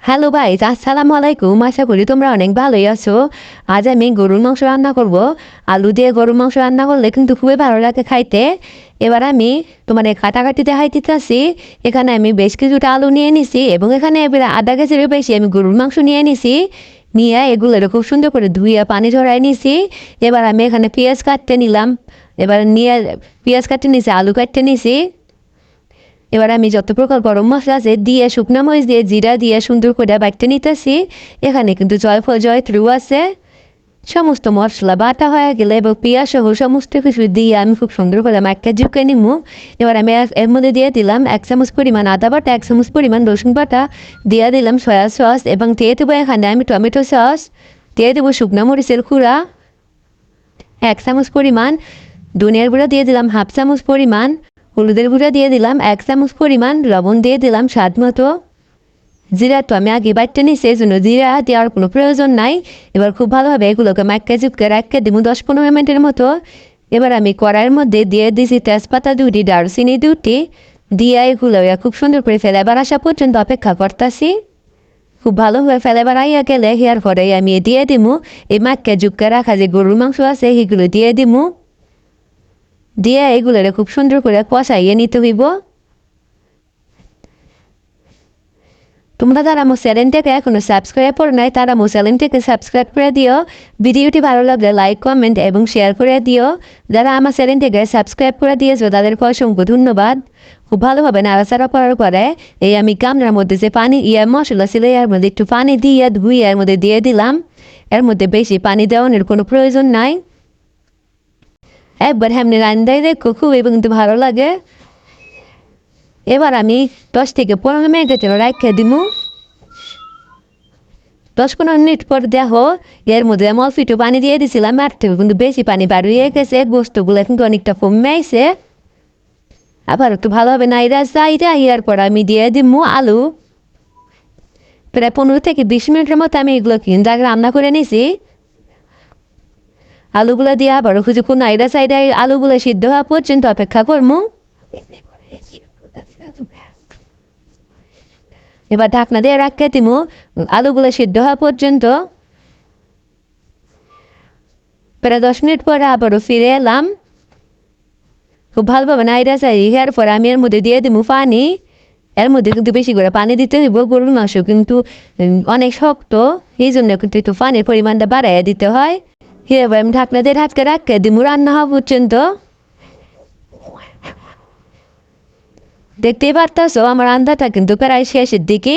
Hello guys, আসসালামু আলাইকুম। আশা করি তোমরা অনেক ভালোই আছো। আজ আমি গরুর মাংস রান্না করব। আলু দিয়ে গরুর মাংস রান্না করলে কিন্তু খুবই ভালো লাগে খাইতে। এবার আমি তোমার কাটাকাটি দেখাইতেছি। এখানে আমি বেশ কিছুটা আলু নিয়ে নিছি এবং এখানে এবার আধা কেজিরও বেশি আমি গরুর মাংস নিয়ে নিছি। নিয়ে এগুলো খুব সুন্দর করে ধুয়ে পানি ঝরাই নিছি। এবার আমি এখানে পেঁয়াজ কাটতে নিলাম। এবার নিয়ে পেঁয়াজ কাটতে নিছি, আলু কাটতে নিছি। এবার আমি যত প্রকার গরম মশলা আছে দিয়ে, শুকনো মরিচ দিয়ে, জিরা দিয়ে সুন্দর করে বাটতে নিতেছি। এখানে কিন্তু জয়ফল জয়ত্রী আছে। সমস্ত মশলা বাটা হয়ে গেলে এবং পেঁয়াজ সহ সমস্ত কিছু দিয়ে আমি খুব সুন্দর করে মাখকে ঝুঁকে নিমু। এবার আমি এর মধ্যে দিয়ে দিলাম 1 চামচ পরিমাণ আদা বাটা, 1 চামচ পরিমাণ রসুন বাটা, দিয়ে দিলাম সয়া সস এবং দিয়ে দেবো এখানে আমি টমেটো সস, দিয়ে দেবো শুকনো মরিচের গুঁড়া 1 চামচ পরিমাণ, ধনিয়ার গুঁড়া দিয়ে দিলাম 1/2 চামচ পরিমাণ, হলুদের গুঁড়া দিয়ে দিলাম 1 চামচ পরিমাণ, লবণ দিয়ে দিলাম স্বাদ মতো। জিরা তো আমি আগে বাটতে নিছি, এই জন্য জিরা দেওয়ার কোনো প্রয়োজন নাই। এবার খুব ভালোভাবে এগুলোকে মাখকে চুপকে রাখতে দিব 10-15 মিনিটের মতো। এবার আমি কড়াইয়ের মধ্যে দিয়ে দিছি তেজপাতা 2টি, দারুচিনি 2টি, দিয়ে এগুলো খুব সুন্দর করে ফ্লেভার আসা পর্যন্ত অপেক্ষা করতেছি। খুব ভালোভাবে ফ্লেভার আইয়া গেলে হেয়ার পরে আমি দিয়ে দিমু এই মাখকে চুপকে রাখা যে গরুর মাংস আছে সেগুলো দিয়ে দিমু। দিয়ে এগুলো খুব সুন্দর করে কষাইয়ে নিতে হইব। তোমরা যারা আমার চ্যানেলটাকে এখনো সাবস্ক্রাইব করে নাই তারা আমার চ্যানেলটাকে সাবস্ক্রাইব করে দিও। ভিডিওটি ভালো লাগলে লাইক, কমেন্ট এবং শেয়ার করে দিও। যারা আমার চ্যানেলটাকে সাবস্ক্রাইব করে দিয়েছো তাদেরকে অসংখ্য ধন্যবাদ। খুব ভালোভাবে নাড়াচাড়া করার পরে এই আমি গামলার মধ্যে যে পানি মশলা ছিল এর মধ্যে একটু পানি দিয়ে ধুয়ে এর মধ্যে দিয়ে দিলাম। এর মধ্যে বেশি পানি দেওয়ানোর কোনো প্রয়োজন নাই। একবার এমনি রান্নায় দেখো খুবই কিন্তু ভালো লাগে। এবার আমি 10-15 মিনিটের জন্য রাখতে দিব। 10-15 মিনিট পর দেখো এর মধ্যে আমি অল্প একটু পানি দিয়ে দিয়েছিলাম, আর থেকে কিন্তু বেশি পানি বার হয়ে গেছে, গোস্তগুলো কিন্তু অনেকটা কমে আইছে। আবার একটু ভালোভাবে নাইরা চাইরা ইয়ার পর আমি দিয়ে দিব আলু। প্রায় 15-20 মিনিটের মতো আমি এগুলো কিন্তু আগে রান্না করে নিয়েছি। আলুগুলো দিয়ে আবার কিছুক্ষণ নাইরা চাইরা আলুগুলো সিদ্ধ হওয়া পর্যন্ত অপেক্ষা করবো। এবার ঢাকনা দিয়ে রাখতে দিব আলুগুলো সিদ্ধ হওয়া পর্যন্ত। প্রায় 10 মিনিট পরে আবারও ফিরে এলাম। খুব ভালোভাবে নাইরা চাই এর পরে আমি এর মধ্যে দিয়ে দিব পানি। এর মধ্যে কিন্তু বেশি করে পানি দিতে হইব, গরুর মাংস কিন্তু অনেক শক্ত, এই জন্য কিন্তু একটু পানির পরিমাণটা বাড়াইয়া দিতে হয়। এবার আমি ঢাকনা দিয়ে ঢাকতে রাখতে দিব রান্না হওয়া পর্যন্ত। দেখতেই পারতেছো আমার রান্নাটা কিন্তু প্রায় শেষের দিকে।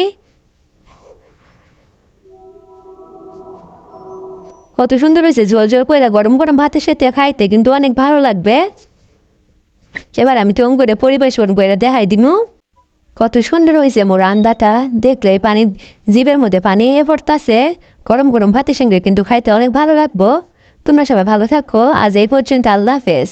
কত সুন্দর হয়েছে, ঝোল ঝোল করে গরম গরম ভাতের সাথে খাইতে কিন্তু অনেক ভালো লাগবে। এবার আমি টং করে পরিবেশন করে দেখাই দিব। কত সুন্দর হয়েছে মোর রান্নাটা, দেখলে পানি জিভের মধ্যে পানি পড়তেছে। গরম গরম ভাতের সঙ্গে কিন্তু খাইতে অনেক ভালো লাগবো। তোমরা সবাই ভালো থাকো। আজ এই পর্যন্ত, আল্লাহ হাফেজ।